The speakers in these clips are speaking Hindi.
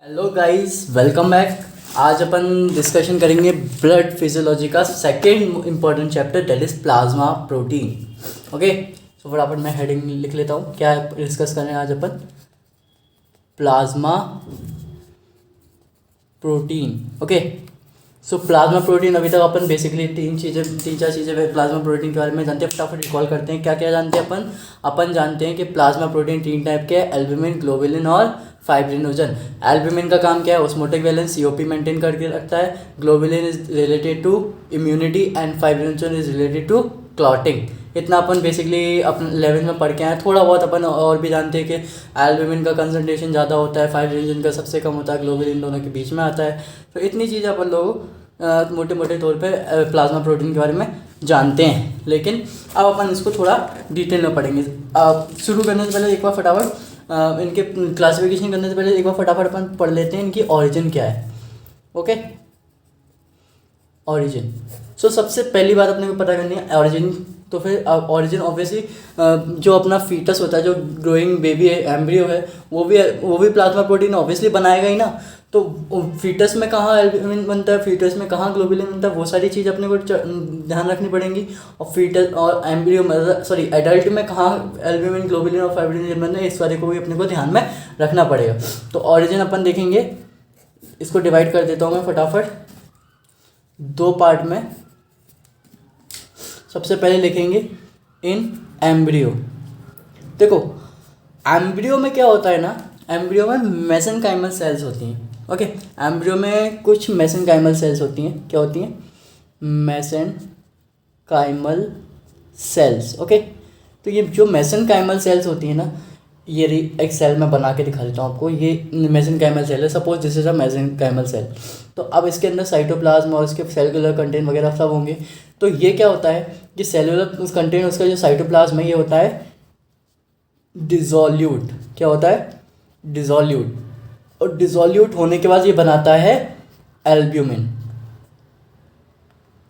Hello guys, welcome back. आज अपन डिस्कशन करेंगे ब्लड फिजियोलॉजी का second important chapter, that is plasma protein. Okay, so फटाफट मैं हेडिंग लिख लेता हूँ। क्या डिस्कस कर रहे हैं आज अपन? Plasma protein. Okay, so plasma protein, अभी तक अपन बेसिकली तीन चार चीज़ें प्लाज्मा प्रोटीन के बारे में जानते हैं। फटाफट रिकॉल करते हैं क्या क्या जानते हैं अपन जानते हैं कि प्लाज्मा प्रोटीन तीन टाइप के हैं, एल्ब्यूमिन, ग्लोबुलिन और फाइब्रिनोजन। एल्ब्यूमिन का काम क्या है? ऑस्मोटिक वैलेंस, सीओपी मेंटेन करके रखता है। Globulin is related to immunity and fibrinogen is related to clotting. इतना अपन बेसिकली अपन 11th में पढ़ के आए। थोड़ा बहुत अपन और भी जानते हैं कि एल्ब्यूमिन का कंसंट्रेशन ज़्यादा होता है, फाइब्रिनोजन का सबसे कम होता है, ग्लोबुलिन दोनों के बीच में आता है। तो इतनी चीज़ें अपन लोग मोटे मोटे तौर पे प्लाज्मा प्रोटीन के बारे में जानते हैं, लेकिन अब अपन इसको थोड़ा डिटेल में पढ़ेंगे। शुरू करने से पहले एक बार फटाफट इनके क्लासिफिकेशन करने से पहले एक बार फटाफट अपन पढ़ लेते हैं इनकी ओरिजिन क्या है। Okay, origin. सो सबसे पहली बात अपने को पता करनी है ओरिजिन। तो फिर ओरिजिन ऑब्वियसली जो अपना फीटस होता है, जो ग्रोइंग बेबी है, एम्ब्रियो है, वो भी प्लाज्मा प्रोटीन ऑब्वियसली बनाएगा ही ना। तो फीटस में कहाँ एल्ब्यूमिन बनता है, फीटस में कहाँ ग्लोबुलिन बनता है, वो सारी चीज़ अपने को ध्यान रखनी पड़ेंगी। और फीटस और एम्ब्रियो में एडल्ट में कहाँ एल्ब्यूमिन, ग्लोबुलिन और फाइब्रिनोजन बनते हैं, इस बारे को भी अपने को ध्यान में रखना पड़ेगा। तो ओरिजिन अपन देखेंगे, इसको डिवाइड कर देता हूँ मैं फटाफट दो पार्ट में। सबसे पहले लिखेंगे इन एम्ब्रियो। देखो, एम्ब्रियो में क्या होता है ना, एम्ब्रियो में मेसेनकाइमल सेल्स होती हैं। ओके, एम्ब्रियो में कुछ मेसेनकाइमल सेल्स होती हैं। क्या होती हैं? Mesenchymal sales. ओके, तो ये जो मेसेनकाइमल सेल्स होती हैं ना, ये एक सेल में बना के दिखा देता हूँ आपको। ये मेसेनकाइमल सेल है, suppose this is a mesenchymal cell. तो अब इसके अंदर साइटोप्लाज्म और इसके सेलुलर कंटेंट वगैरह सब होंगे। तो ये क्या होता है कि सेलुलर उस कंटेंट, उसका जो साइटोप्लाज्म है, ये होता है डिसोल्यूट। क्या होता है? डिसोल्यूट। और डिसोल्यूट होने के बाद ये बनाता है एल्ब्यूमिन।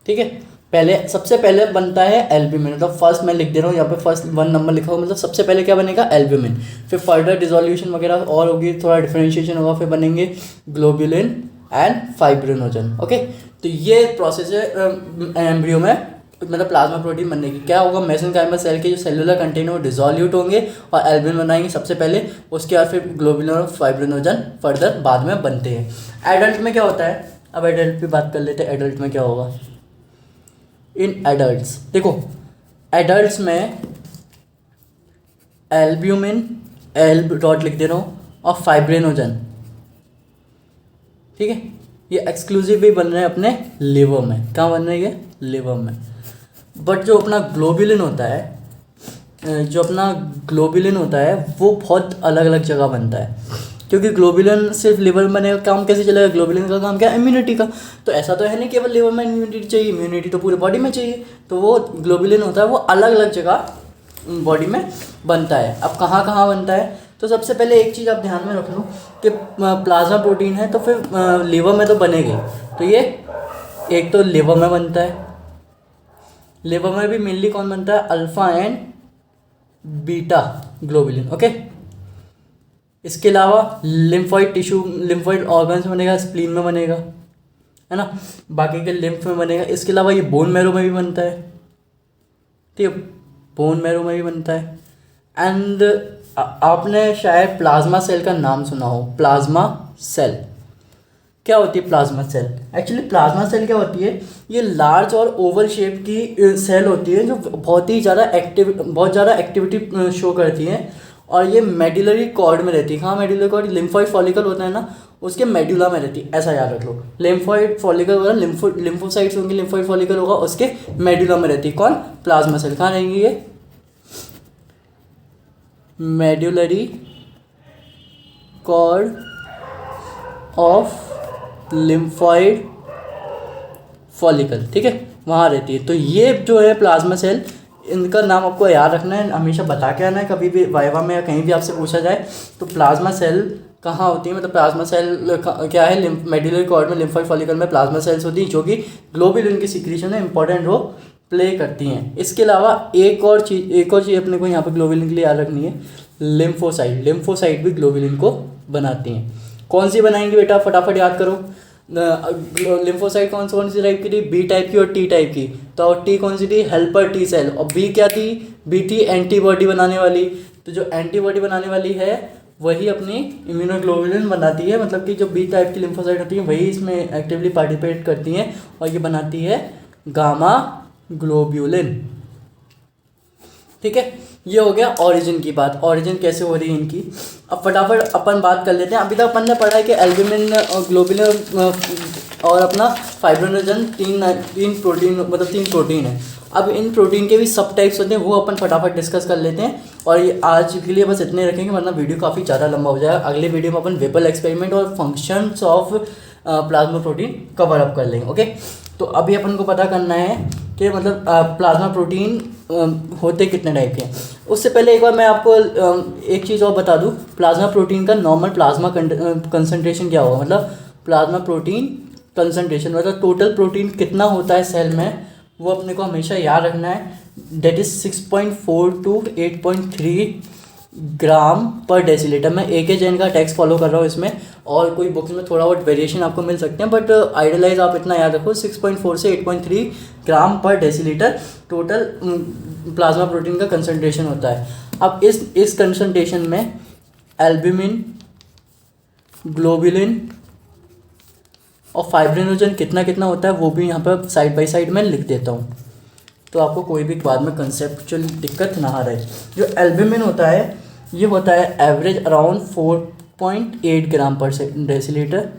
ठीक है, सबसे पहले बनता है एल्ब्यूमिन। मतलब फर्स्ट मैं लिख दे रहा हूँ यहाँ पे, फर्स्ट 1 नंबर लिखा हुआ, मतलब सबसे पहले क्या बनेगा? एल्ब्यूमिन। फिर फर्दर डिसोल्यूशन वगैरह और होगी, थोड़ा डिफरेंशिएशन होगा, फिर बनेंगे ग्लोबुलिन एंड फाइब्रिनोजन। ओके, तो ये प्रोसेस है एम्ब्रियो में, मतलब प्लाज्मा प्रोटीन बनने की। क्या होगा? मेसेनकाइमल सेल के जो सेलुलर कंटेंट है वो डिसोल्यूट होंगे और एल्ब्यूमिन बनाएंगे सबसे पहले, उसके बाद फिर ग्लोबुलिन और फाइब्रिनोजन फर्दर बाद में बनते हैं। एडल्ट में क्या होता है? अब एडल्ट की बात कर लेते हैं। एडल्ट में क्या होगा? इन एडल्ट्स, देखो, एडल्ट्स में एल्ब्यूमिन, डॉट लिख दे रहा हूँ, और फाइब्रिनोजन। ठीक है, ये एक्सक्लूसिव भी बन रहे हैं अपने लिवर में। कहाँ बन रही है? लिवर में। बट जो अपना ग्लोबुलिन होता है, वो बहुत अलग अलग जगह बनता है। क्योंकि ग्लोबुलिन सिर्फ लिवर में बनेगा, काम कैसे चलेगा? ग्लोबुलिन का काम क्या है? इम्यूनिटी का। तो ऐसा तो है नहीं केवल लिवर में इम्यूनिटी चाहिए, इम्यूनिटी तो पूरे बॉडी में चाहिए। तो वो ग्लोबुलिन होता है, वो अलग अलग जगह बॉडी में बनता है। अब कहाँ कहाँ बनता है? तो सबसे पहले एक चीज़ आप ध्यान में रख लो कि प्लाज्मा प्रोटीन है तो फिर लिवर में तो बनेगी। तो ये एक तो लिवर में बनता है। लिवर में भी मेनली कौन बनता है? Alpha and beta globulin. Okay, इसके अलावा लिम्फॉइड टिश्यू, लिम्फॉइड ऑर्गन्स में बनेगा, स्प्लीन में बनेगा, है ना, बाकी के लिम्फ में बनेगा। इसके अलावा ये बोन मैरो में भी बनता है। ठीक है, बोन मैरो में भी बनता है। एंड आपने शायद प्लाज्मा सेल का नाम सुना हो। प्लाज्मा सेल क्या होती है? Plasma cell, actually plasma cell क्या होती है? ये लार्ज और ओवल शेप की सेल होती है, जो बहुत ज़्यादा एक्टिविटी शो करती है। और ये मेडुलरी कॉर्ड में रहती है। कहाँ मेडुलरी कॉर्ड? लिम्फॉइड फॉलिकल होता है ना, उसके मेडुला में रहती है, ऐसा याद रख लो। लिम्फॉइड फॉलिकल होगा, लिम्फोसाइट्स होंगे, लिम्फॉइड फॉलिकल होगा, उसके मेडुला में रहती है। कौन? Plasma cell. कहाँ रहेंगी ये? Medullary cord of lymphoid follicle. ठीक है, वहाँ रहती है। तो ये जो है प्लाज्मा सेल, इनका नाम आपको याद रखना है, हमेशा बता के आना है। कभी भी वाइवा में या कहीं भी आपसे पूछा जाए तो प्लाज्मा सेल कहाँ होती है, मतलब प्लाज्मा सेल क्या है? मेडुलरी कॉर्ड में, लिम्फॉइड फॉलिकल में प्लाज्मा सेल्स होती हैं, जो कि ग्लोबुलिन की सिक्रीशन में इंपॉर्टेंट रोल प्ले करती हैं। इसके अलावा एक और चीज़ अपने को यहाँ पर ग्लोबुलिन के लिए याद रखनी है, लिम्फोसाइट। लिम्फोसाइट भी ग्लोबुलिन को बनाती हैं। कौन सी बनाएंगे बेटा, फटाफट याद करो। लिम्फोसाइट कौन सी टाइप की थी, बी टाइप की और टी टाइप की। तो टी कौन सी थी, हेल्पर टी सेल, और बी क्या थी, बी थी एंटीबॉडी बनाने वाली। तो जो एंटीबॉडी बनाने वाली है वही अपनी इम्यूनोग्लोबुलिन बनाती है, मतलब कि जो बी टाइप की लिम्फोसाइट होती है वही इसमें एक्टिवली पार्टिसिपेट करती हैं और ये बनाती है गामा ग्लोब्यूलिन। ठीक है, ये हो गया ओरिजिन की बात, ओरिजिन कैसे हो रही है इनकी। अब फटाफट अपन बात कर लेते हैं। अभी तक अपन ने पढ़ा है कि एल्ब्यूमिन, ग्लोबुलिन और अपना फाइब्रिनोजन तीन प्रोटीन, मतलब 3 प्रोटीन है। अब इन प्रोटीन के भी सब टाइप्स होते हैं, वो अपन फटाफट डिस्कस कर लेते हैं। और ये आज के लिए बस इतने रखेंगे, वरना वीडियो काफ़ी ज़्यादा लंबा हो जाएगा। अगले वीडियो में अपन वेपल एक्सपेरिमेंट और functions of plasma protein cover up कर लेंगे। ओके, तो अभी अपन को पता करना है कि मतलब प्लाज्मा प्रोटीन होते कितने टाइप के हैं। उससे पहले एक बार मैं आपको एक चीज़ और बता दूं, प्लाज्मा प्रोटीन का नॉर्मल प्लाज्मा कंसंट्रेशन क्या होगा। मतलब प्लाज्मा प्रोटीन कंसंट्रेशन, मतलब टोटल प्रोटीन कितना होता है सेल में, वो अपने को हमेशा याद रखना है। डेट इज़ 6.4 to 8.3 ग्राम पर डेसीलीटर। मैं AKJN का टेक्स्ट फॉलो कर रहा हूँ इसमें, और कोई बुक्स में थोड़ा बहुत वेरिएशन आपको मिल सकते हैं, बट आइडियलाइज आप इतना याद रखो, 6.4 से 8.3 ग्राम पर डेसीलीटर टोटल प्लाज्मा प्रोटीन का कंसंट्रेशन होता है। अब इस कंसंट्रेशन में एल्ब्यूमिन, ग्लोबुलिन और फाइब्रिनोजन कितना कितना होता है वो भी यहाँ पर साइड बाय साइड में लिख देता हूँ, तो आपको कोई भी बाद में कंसेप्चुअल दिक्कत ना रहे। जो एल्ब्यूमिन होता है ये होता है एवरेज अराउंड 4.8 ग्राम पर डेसीलीटर,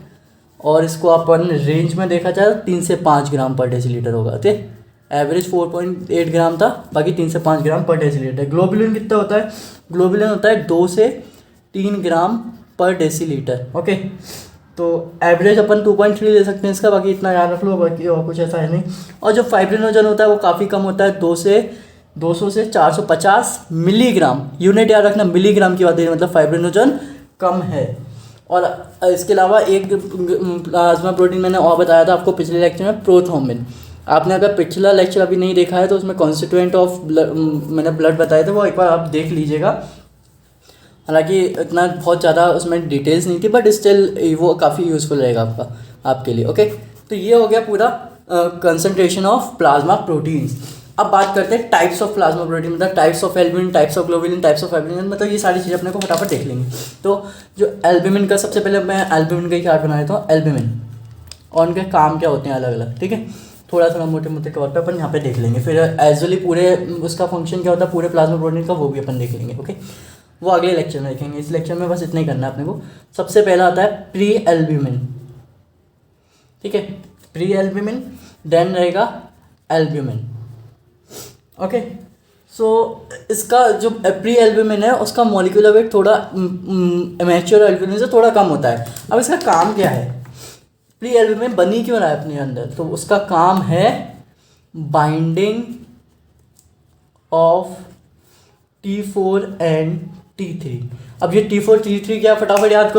और इसको अपन रेंज में देखा जाए 3 से 5 ग्राम पर डेसीलीटर होगा। ठीक है, एवरेज 4.8 ग्राम था, बाकी 3 से 5 ग्राम पर डेसीलीटर। ग्लोबुलिन कितना होता है, ग्लोबुलिन होता है 2 से 3 ग्राम पर डेसीलीटर। ओके, तो एवरेज अपन 2.3 ले सकते हैं इसका, बाकी इतना याद रख लो, बाकी और कुछ ऐसा है नहीं। और जो फाइब्रिनोजन होता है वो काफ़ी कम होता है, 200 से 450 मिलीग्राम। यूनिट याद रखना, मिलीग्राम की बात है, मतलब फाइब्रिनोजन कम है। और इसके अलावा एक प्लाज्मा प्रोटीन मैंने और बताया था आपको पिछले लेक्चर में, प्रोथ्रोम्बिन। आपने अगर पिछला लेक्चर अभी नहीं देखा है तो उसमें कॉन्स्टिट्यूएंट ऑफ मैंने ब्लड बताए थे, वो एक बार आप देख लीजिएगा। हालांकि इतना बहुत ज़्यादा उसमें डिटेल्स नहीं थी, बट स्टिल वो काफ़ी यूज़फुल रहेगा आपके लिए। ओके, तो ये हो गया पूरा कंसंट्रेशन ऑफ प्लाज्मा प्रोटीन्स। अब बात करते हैं टाइप्स ऑफ प्लाज्मा प्रोटीन, मतलब types of albumin, types of globulin, types of fibrinogen, मतलब ये सारी चीज़ें अपने को फटाफट देख लेंगे। तो जो एल्ब्यूमिन का, सबसे पहले मैं एल्ब्यूमिन का ही चार्ट बना लेता हूँ। एल्ब्यूमिन और उनके काम क्या होते हैं अलग अलग, ठीक है, थोड़ा मोटे मोटे तौर पर अपन यहाँ पे देख लेंगे। फिर एजुअली पूरे उसका फंक्शन क्या होता है पूरे प्लाज्मा प्रोटीन का, वो भी अपन देख लेंगे। ओके, वो अगले लेक्चर में देखेंगे, इस लेक्चर में बस इतना ही करना है अपने को। सबसे पहला आता है प्री एल्ब्यूमिन, ठीक है, प्री एल्ब्यूमिन, देन रहेगा एल्ब्यूमिन। ओके, सो इसका जो प्री एल्ब्यूमिन है उसका मॉलिक्यूलर वेट थोड़ा मैच्योर एल्ब्यूमिन से थोड़ा कम होता है। अब इसका काम क्या है, प्री एल्ब्यूमिन बनी क्यों रहा है अपने अंदर, तो उसका काम है binding of T4 and T3। अब ये T4 T3 क्या, फटाफट याद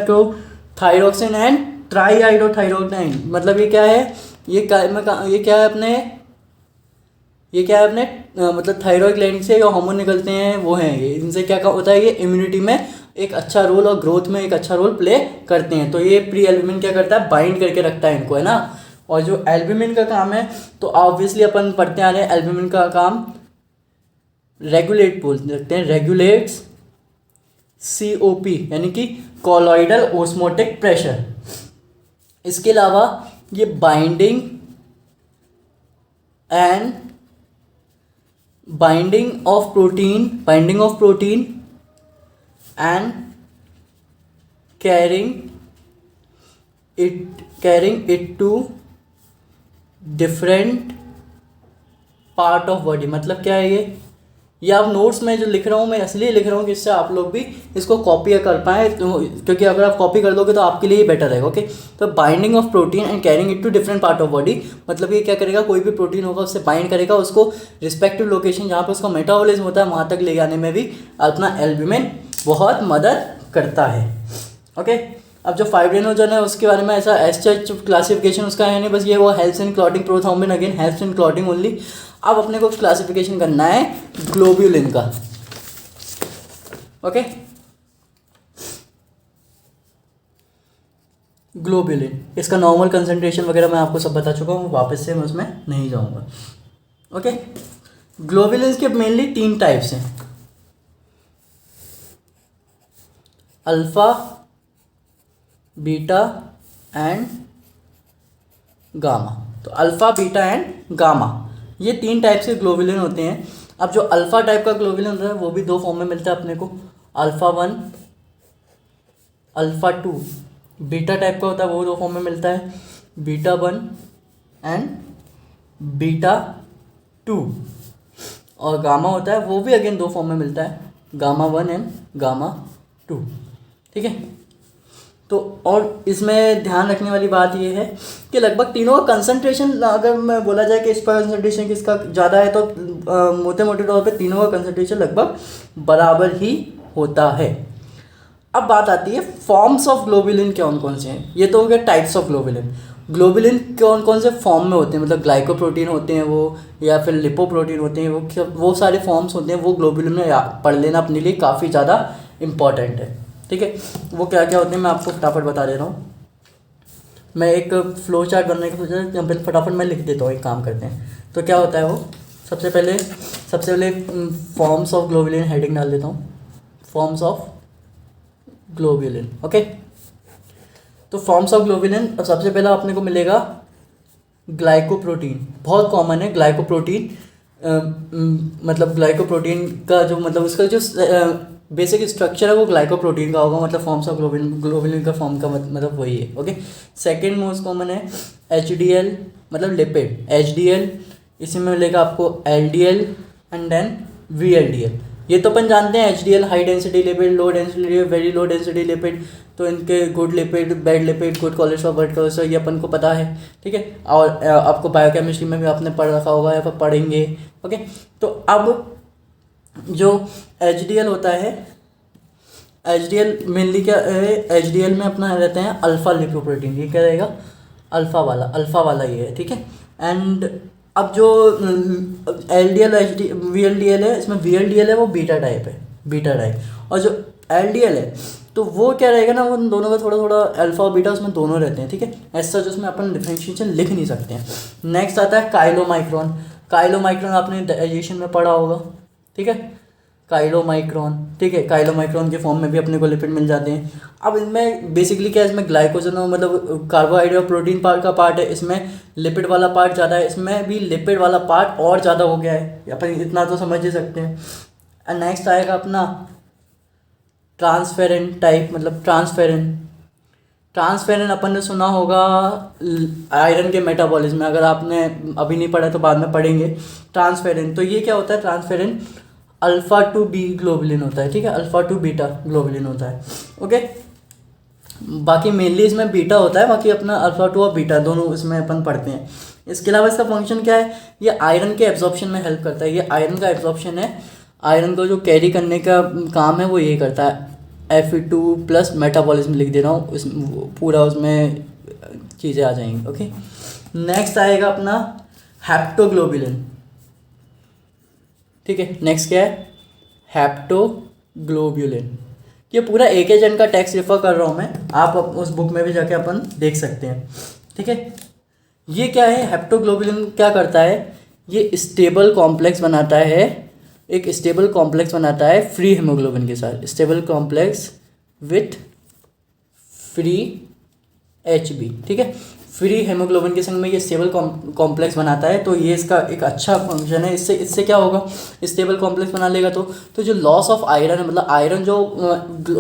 करो, थायरोक्सिन एंड ट्राईआइडोथायरोक्साइन। मतलब ये क्या है, ये क्या है अपने मतलब थायरॉइड ग्लैंड से जो हार्मोन निकलते हैं वो हैं ये, इनसे क्या होता है, ये इम्यूनिटी में एक अच्छा रोल और ग्रोथ में एक अच्छा रोल प्ले करते हैं। तो ये प्री एल्ब्यूमिन क्या करता है, बाइंड करके रखता है इनको, है ना। और जो एल्ब्यूमिन का काम है, तो ऑब्वियसली अपन पढ़ते आ रहे हैं, एल्ब्यूमिन का काम रेगुलेट बोल सकते हैं, रेगुलेट्स COP यानी कि कॉलॉइडल ओस्मोटिक प्रेशर। इसके अलावा ये binding of protein and carrying it to different part of body. मतलब क्या है ये आप नोट्स में जो लिख रहा हूँ मैं इसलिए लिख रहा हूँ कि इससे आप लोग भी इसको कॉपी कर पाएँ, तो क्योंकि अगर आप कॉपी कर दोगे तो आपके लिए ही बेटर रहेगा। ओके, तो binding of protein and carrying it to different part of body, मतलब ये क्या करेगा, कोई भी प्रोटीन होगा उससे बाइंड करेगा, उसको रिस्पेक्टिव लोकेशन जहाँ पर उसका मेटाबॉलिज्म होता है वहाँ तक ले जाने में भी अपना एल्ब्यूमिन बहुत मदद करता है। ओके, अब जो फाइब्रिनोजन है उसके बारे में ऐसा एच क्लासिफिकेशन उसका है नहीं, बस ये वो helps in clotting, prothrombin again helps in clotting only. अब अपने को क्लासिफिकेशन करना है ग्लोब्यूलिन का। ओके, ग्लोबुलिन, इसका नॉर्मल कंसंट्रेशन वगैरह मैं आपको सब बता चुका हूँ, वापस से मैं उसमें नहीं जाऊँगा। ओके, ग्लोबुलिन्स के मेनली 3 टाइप्स हैं, अल्फ़ा, बीटा एंड गामा। तो अल्फ़ा, बीटा एंड गामा, ये 3 टाइप के ग्लोबुलिन होते हैं। अब जो अल्फ़ा टाइप का ग्लोबुलिन होता है वो भी 2 फॉर्म में मिलता है अपने को, अल्फ़ा 1, अल्फ़ा 2। बीटा टाइप का होता है वो 2 फॉर्म में मिलता है, बीटा 1 एंड बीटा 2। और गामा होता है वो भी अगेन 2 फॉर्म में मिलता है, गामा 1 एंड गामा 2। ठीक है, तो और इसमें ध्यान रखने वाली बात ये है कि लगभग तीनों का कंसंट्रेशन, अगर मैं बोला जाए कि इसका कंसंट्रेशन किसका ज़्यादा है, तो मोटे मोटे तौर पे तीनों का कंसंट्रेशन लगभग बराबर ही होता है। अब बात आती है फॉर्म्स ऑफ ग्लोबुलिन कौन कौन से हैं। ये तो हो गया टाइप्स ऑफ ग्लोबुलिन। ग्लोबुलिन कौन कौन से फॉर्म में होते हैं, मतलब ग्लाइकोप्रोटीन होते हैं वो, या फिर लिपोप्रोटीन होते हैं वो सारे फॉर्म्स होते हैं। वो ग्लोबुलिन में पढ़ लेना अपने लिए काफ़ी ज़्यादा इम्पॉर्टेंट है। ठीक है, वो क्या क्या होते हैं मैं आपको फटाफट बता दे रहा हूँ। मैं एक फ्लो चार्ट बनने का सोचा, फटाफट मैं लिख देता हूँ, एक काम करते हैं। तो क्या होता है वो, सबसे पहले फॉर्म्स ऑफ ग्लोबुलिन हेडिंग डाल देता हूँ, फॉर्म्स ऑफ ग्लोबुलिन। ओके, तो फॉर्म्स ऑफ ग्लोबुलिन सबसे पहला अपने को मिलेगा ग्लाइकोप्रोटीन। बहुत कॉमन है ग्लाइकोप्रोटीन, मतलब ग्लाइकोप्रोटीन का जो मतलब उसका जो बेसिक स्ट्रक्चर है वो ग्लाइकोप्रोटीन का होगा, मतलब फॉर्म्स ऑफ ग्लोबुलिन का फॉर्म का मतलब वही है। ओके, सेकंड मोस्ट कॉमन है HDL, मतलब लिपिड, HDL। इसी में मिलेगा आपको LDL एंड देन VLDL। ये तो अपन जानते हैं, HDL high density lipid, low density lipid, very low density lipid. तो इनके good lipid, bad lipid, good cholesterol, bad cholesterol, ये अपन को पता है। ठीक है, और आपको बायोकेमिस्ट्री में भी आपने पढ़ रखा होगा या फिर पढ़ेंगे। ओके, तो अब जो HDL होता है, HDL मेनली क्या है, HDL में अपना रहते हैं अल्फ़ा लिपोप्रोटीन। ये क्या रहेगा, अल्फ़ा वाला ये है। ठीक है, एंड अब जो LDL VLDL है, इसमें VLDL है वो बीटा टाइप है, और जो LDL है तो वो क्या रहेगा ना, वो दोनों का थोड़ा थोड़ा अल्फ़ा और बीटा उसमें दोनों रहते हैं। ठीक है, ऐसा जो उसमें अपन डिफरेंशिएशन लिख नहीं सकते हैं। नेक्स्ट आता है काइलोमाइक्रोन, आपने डाइजेशन में पढ़ा होगा। ठीक है, काइलोमाइक्रोन। ठीक है, काइलोमाइक्रोन के फॉर्म में भी अपने को लिपिड मिल जाते हैं। अब इनमें बेसिकली क्या है, इसमें ग्लाइकोजन मतलब कार्बोहाइड्रेट और प्रोटीन पार्ट का पार्ट है, इसमें लिपिड वाला पार्ट ज़्यादा है, इसमें भी लिपिड वाला पार्ट और ज़्यादा हो गया है, अपन इतना तो समझ ही सकते हैं। एंड नेक्स्ट आएगा अपना ट्रांसफेरेंट टाइप, मतलब ट्रांसफेरेंट अपन ने सुना होगा आयरन के मेटाबॉलिज्म में, अगर आपने अभी नहीं पढ़ा तो बाद में पढ़ेंगे। ट्रांसफेरेंट, तो ये क्या होता है, ट्रांसफेरेंट अल्फ़ा टू बी ग्लोबुलिन होता है। ठीक है, अल्फ़ा टू बीटा ग्लोबुलिन होता है। ओके, बाकी मेनली इसमें बीटा होता है, बाकी अपना अल्फ़ा टू और बीटा दोनों इसमें अपन पढ़ते हैं। इसके अलावा इसका फंक्शन क्या है, ये आयरन के एब्जॉर्प्शन में हेल्प करता है। ये आयरन का एब्जॉर्प्शन है, आयरन को जो कैरी करने का काम है वो ये करता है। Fe2+ मेटाबॉलिज्म लिख दे रहा हूँ, उस पूरा उसमें चीज़ें आ जाएंगी। ओके, नेक्स्ट आएगा अपना हेप्टोग्लोबुलिन। ठीक है, नेक्स्ट क्या है, हेप्टोग्लोबुलिन। ये पूरा एक एजेंट का टेक्स्ट रेफर कर रहा हूँ मैं, आप उस बुक में भी जाके अपन देख सकते हैं। ठीक है, ये क्या है, हेप्टोग्लोबुलिन क्या करता है, ये स्टेबल कॉम्प्लेक्स बनाता है, एक स्टेबल कॉम्प्लेक्स बनाता है फ्री हेमोग्लोबिन के साथ, stable complex with free HB। ठीक है, फ्री हेमोग्लोबिन के संग में ये स्टेबल कॉम्प्लेक्स बनाता है, तो ये इसका एक अच्छा फंक्शन है। इससे क्या होगा, स्टेबल कॉम्प्लेक्स बना लेगा तो जो लॉस ऑफ आयरन है, मतलब आयरन जो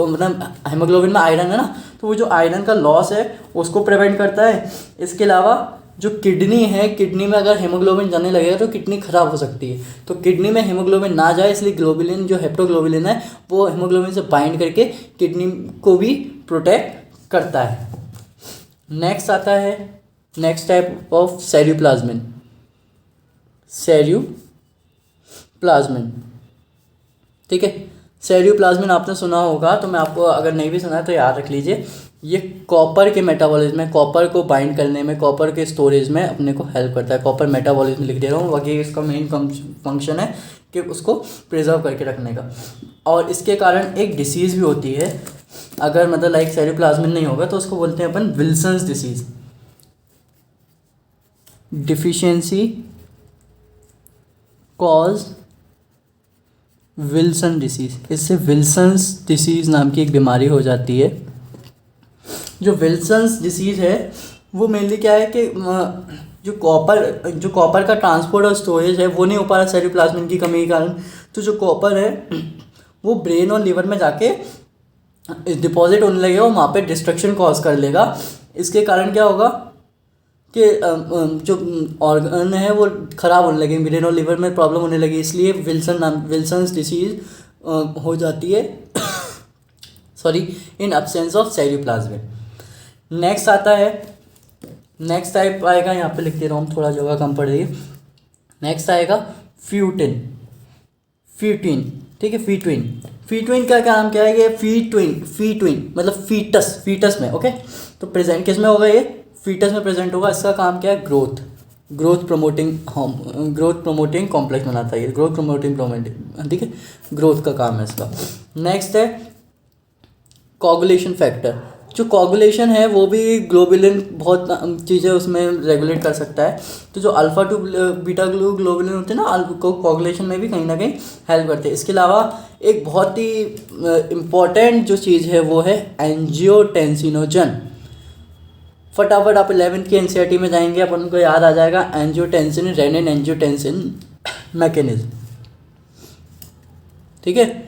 मतलब हेमोग्लोबिन में आयरन है ना, तो वो जो आयरन का लॉस है उसको प्रिवेंट करता है। इसके अलावा जो किडनी है, किडनी में अगर हेमोग्लोबिन जाने लगेगा तो किडनी ख़राब हो सकती है, तो किडनी में हेमोग्लोबिन ना जाए इसलिए ग्लोबुलिन जो हेप्टोग्लोबुलिन है वो हेमोग्लोबिन से बाइंड करके किडनी को भी प्रोटेक्ट करता है। नेक्स्ट आता है नेक्स्ट टाइप ऑफ सेरियोप्लाज्मिन। ठीक है, सेरियोप्लाज्मिन आपने सुना होगा, तो मैं आपको अगर नहीं भी सुना है तो याद रख लीजिए। ये कॉपर के मेटाबॉलिज्म में, कॉपर को बाइंड करने में, कॉपर के स्टोरेज में अपने को हेल्प करता है। कॉपर मेटाबॉलिज्म लिख दे रहा हूँ, बाकी इसका मेन फंक्शन है कि उसको प्रिजर्व करके रखने का। और इसके कारण एक डिसीज़ भी होती है अगर मतलब लाइक सेरोप्लाज्मिन नहीं होगा तो उसको बोलते हैं अपन Wilson's disease, deficiency cause Wilson disease. इससे विल्सन्स डिसीज नाम की एक बीमारी हो जाती है। जो विल्सन्स डिसीज है वो मेनली क्या है कि जो कॉपर का ट्रांसपोर्ट और स्टोरेज है वो नहीं हो पा रहा सेरोप्लाज्मिन की कमी के कारण। तो जो कॉपर है वो ब्रेन और लिवर में जाके डिपॉजिट होने लगेगा और वहाँ पे डिस्ट्रक्शन कॉज कर लेगा। इसके कारण क्या होगा कि जो ऑर्गन है वो ख़राब होने लगे, ब्रेन और लिवर में प्रॉब्लम होने लगी, इसलिए विल्सन्स डिसीज हो जाती है sorry in absence of ceruloplasmin. Next आता है, नेक्स्ट टाइप आएगा, यहाँ पे लिख दे रहा हूँ, थोड़ा जगह कम पड़ रही है। नेक्स्ट आएगा फ्यूटिन, ठीक है, फीट्विन का काम क्या है? ये फीट्विन मतलब फीटस में, ओके। तो प्रेजेंट किस में होगा? ये फीटस में प्रेजेंट होगा। इसका काम क्या है? ग्रोथ प्रमोटिंग कॉम्प्लेक्स बनाता है, ग्रोथ प्रमोटिंग, ठीक है, ग्रोथ का काम है इसका। नेक्स्ट है कोगुलेशन फैक्टर। जो कोगुलेशन है वो भी ग्लोबुलिन बहुत चीज़ें उसमें रेगुलेट कर सकता है। तो जो अल्फ़ा टू बीटा ग्लोबुलिन होते हैं ना, कोगुलेशन में भी कहीं ना कहीं हेल्प करते हैं। इसके अलावा एक बहुत ही इम्पॉर्टेंट जो चीज़ है वो है एंजियोटेंसिनोजन। फटाफट आप 11th की एनसीईआरटी में जाएंगे, अपन को याद आ जाएगा एंजियोटेंसिन, रेनिन एंजियोटेंसिन मैकेनिज्म, ठीक है।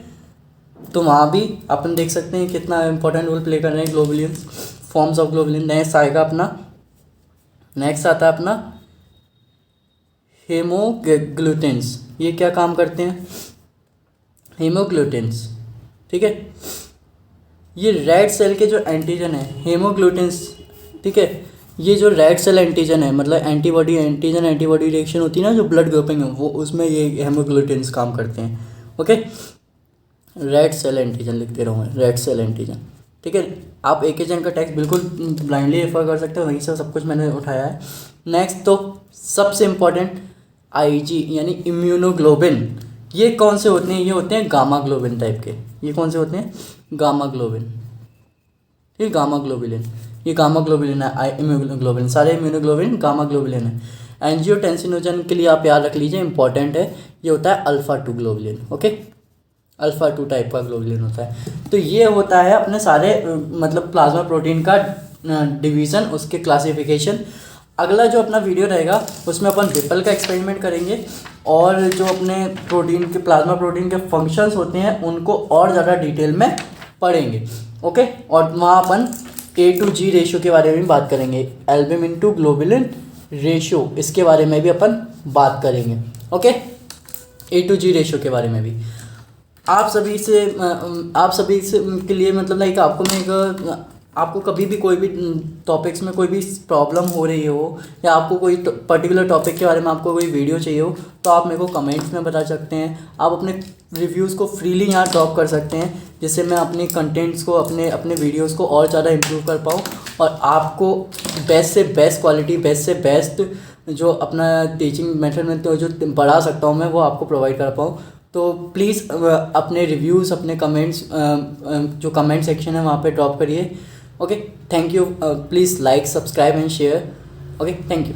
तो वहाँ भी अपन देख सकते हैं कितना इंपॉर्टेंट रोल प्ले कर रहे हैं globulin, forms of globulin. Next आएगा अपना, नेक्स्ट आता है अपना हेमोग्लूटिन्स। ये क्या काम करते हैं? हेमोग्लूटिन्स, ठीक है, ये रेड सेल के जो एंटीजन है हेमोग्लूटिन्स, ठीक है, ये जो रेड सेल एंटीजन है मतलब एंटीबॉडी रिएक्शन होती है ना, जो ब्लड ग्रुपिंग है वो, उसमें ये हेमोग्लूटिन्स काम करते हैं, ओके। रेड सेल एंटीजन लिख दे रहा हूँ मैं, रेड सेल एंटीजन, ठीक है। आप एकेजन का टेक्स्ट बिल्कुल ब्लाइंडली रेफर कर सकते हो, वहीं से सब कुछ मैंने उठाया है। नेक्स्ट तो सबसे इम्पॉर्टेंट आईजी यानी इम्यूनोग्लोबिन। ये कौन से होते हैं? ये होते हैं गामा ग्लोबिन टाइप के। ये कौन से होते हैं? गामा ग्लोबिन, ये गामा ग्लोबुलिन, ये गामा ग्लोबुलिन है, इम्यूनोग्लोबिन, सारे इम्यूनोग्लोबिन गामा ग्लोबुलिन है। एंजियोटेंसिनोजन के लिए आप याद रख लीजिए, इंपॉर्टेंट है, ये होता है alpha 2 globulin, okay, alpha 2 type का ग्लोबुलिन होता है। तो ये होता है अपने सारे मतलब प्लाज्मा प्रोटीन का डिवीज़न, उसके क्लासिफिकेशन। अगला जो अपना वीडियो रहेगा उसमें अपन रिपल का एक्सपेरिमेंट करेंगे और जो अपने प्रोटीन के प्लाज्मा प्रोटीन के फंक्शंस होते हैं उनको और ज़्यादा डिटेल में पढ़ेंगे, ओके। और वहाँ अपन A-to-G रेशियो के बारे में बात करेंगे, एल्ब्यूमिन टू ग्लोबुलिन रेशियो, इसके बारे में भी अपन बात करेंगे, ओके। A-to-G रेशियो के बारे में भी आप सभी से के लिए मतलब लाइक आपको कभी भी कोई भी टॉपिक्स में कोई भी प्रॉब्लम हो रही हो या आपको कोई पर्टिकुलर टॉपिक के बारे में आपको कोई वीडियो चाहिए हो तो आप मेरे को कमेंट्स में बता सकते हैं। आप अपने रिव्यूज़ को फ्रीली यहाँ ड्रॉप कर सकते हैं, जिससे मैं अपने कंटेंट्स को अपने वीडियोज़ को और ज़्यादा इम्प्रूव कर पाऊँ और आपको बेस्ट से बेस्ट क्वालिटी, बेस्ट से बेस्ट जो अपना टीचिंग मेथड में तो जो बढ़ा सकता हूँ मैं वो आपको प्रोवाइड कर पाऊँ। तो प्लीज़ अपने रिव्यूज़, अपने कमेंट्स जो कमेंट सेक्शन है वहाँ पे ड्रॉप करिए, okay. Thank you, please like, subscribe and share, okay, thank you.